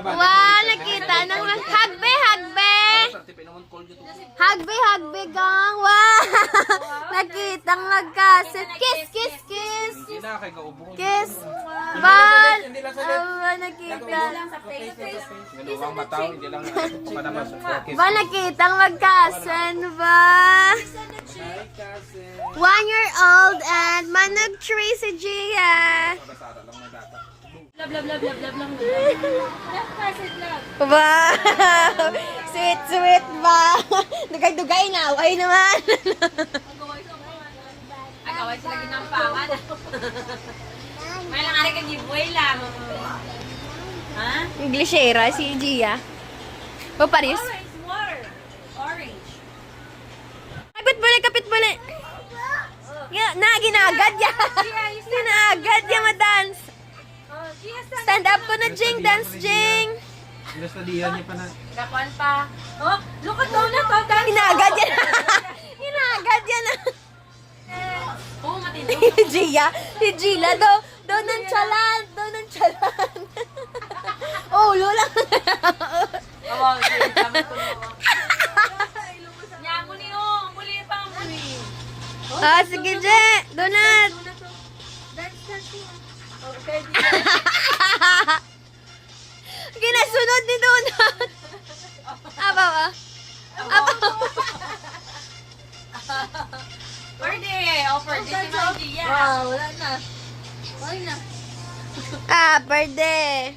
Wow, nakita nang hagbe, hagbe. Hagbe, hagbe gang. Wow. Nakitang magkasit. Kiss, kiss, kiss. Kiss. Bal. Nakita. Ba, nakitang magkasin ba? 1 year old and manag tree si Gia. Love, love, love, love, love, love. Wow! Sweet, sweet ba? Dugay-dugay na. Ay naman. Agaway sila ginampangan. May lang ari ka giveaway lang. Ha? Englishera si Gia. O Paris. Orange water. Orange. Kapit muli, kapit muli. Ginagad ya. Ginagad ya ma-dance. Stand up ko na, Jing. Dance, Jing. Pinastadihan niya pa na. Gakuan pa. Oh, look at donut. Oh, dance. Ginagad yan. Ginagad yan. Oh, matindi. Si Gia. Si Gila daw. Daw nonchalant. Daw nonchalant. Oh, lola. Awang, sama ko na. Nyamo ni oh. Muli pa muli. Ah, sige, Je. Donut. Okay. Ginasunod ni Donut. Abaw, ah. Abaw. Birthday. Oh, birthday si Mandy. Yeah. Wow, wala na. Wala na. Ah, birthday.